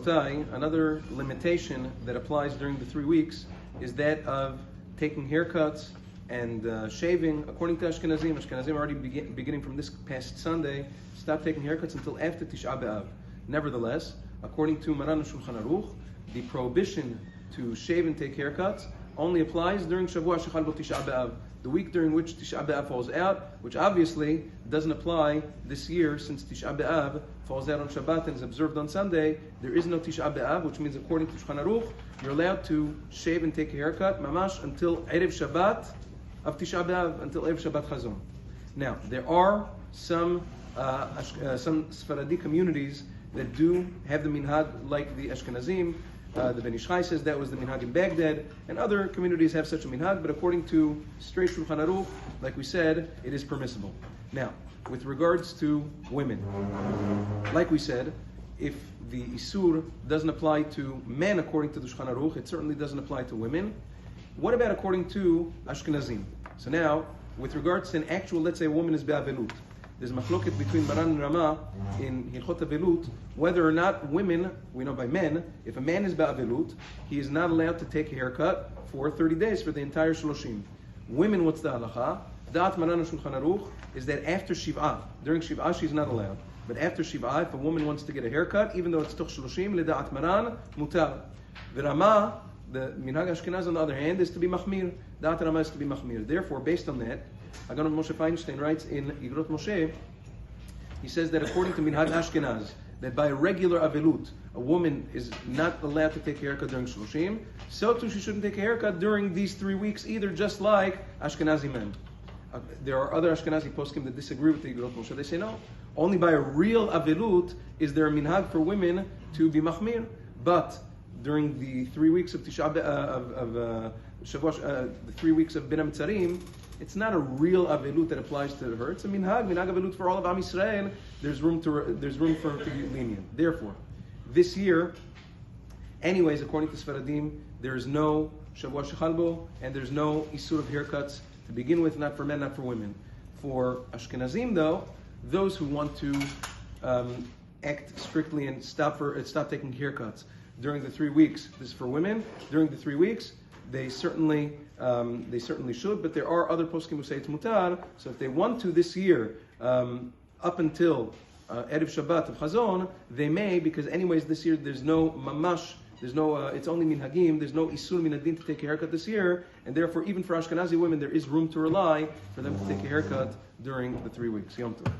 Another limitation that applies during the 3 weeks is that of taking haircuts and shaving. According to Ashkenazim already beginning from this past Sunday, stop taking haircuts until after Tisha B'Av. Nevertheless, according to Maran Shulchan Aruch, the prohibition to shave and take haircuts only applies during Shavua Shechal Bo Tisha B'Av, the week during which Tisha B'Av falls out, which obviously doesn't apply this year since Tisha B'Av falls out on Shabbat and is observed on Sunday. There is no Tisha B'Av, which means according to Shulchan Aruch, you're allowed to shave and take a haircut, mamash, until Erev Shabbat of Tisha B'Av, until Erev Shabbat Chazon. Now, there are some Sephardi communities that do have the minhag like the Ashkenazim. The Ben Ish Chai says that was the minhag in Baghdad, and other communities have such a minhag, but according to straight Shulchan Aruch, like we said, it is permissible. Now, with regards to women, like we said, if the Isur doesn't apply to men according to the Shulchan Aruch, it certainly doesn't apply to women. What about according to Ashkenazim? So now, with regards to an actual, let's say a woman is be'avelut, there's machloket between Maran and Rama in Hilchot Avelut, whether or not women, we know by men, if a man is ba'avelut, he is not allowed to take a haircut for 30 days, for the entire shloshim. Women, what's the halacha? Da'at Maran and Shulchan Aruch is that after Shiv'ah, during Shiv'ah she's not allowed. But after Shiv'ah, if a woman wants to get a haircut, even though it's toch shloshim, le'da'at Maran, mutar. The Rama, the Minhag Ashkenaz on the other hand, is to be machmir. Da'at Rama is to be machmir. Therefore, based on that, Hagan of Moshe Feinstein writes in Igrot Moshe, he says that according to Minhag Ashkenaz, that by a regular avelut, a woman is not allowed to take a haircut during Shloshim, so too she shouldn't take a haircut during these 3 weeks either, just like Ashkenazi men. There are other Ashkenazi poskim that disagree with the Igrot Moshe. They say no, only by a real avelut is there a minhag for women to be machmir, but during the 3 weeks of Tisha the 3 weeks of Ben Hamitzarim, it's not a real avelut that applies to her. It's a minhag avelut for all of Am Yisrael. There's room for her to be lenient. Therefore, this year, anyways, according to Sfaradim, there is no Shavua Shechal Bo, and there's no Isur of haircuts to begin with, not for men, not for women. For Ashkenazim, though, those who want to act strictly and stop taking haircuts during the 3 weeks, this is for women. During the 3 weeks, they certainly should, but there are other poskim who say it's mutar. So if they want to this year, up until Erev Shabbat of Chazon, they may, because anyways this year there's no mamash, it's only minhagim, there's no isur minadin to take a haircut this year, and therefore even for Ashkenazi women there is room to rely for them to take a haircut during the 3 weeks. Yom Tov.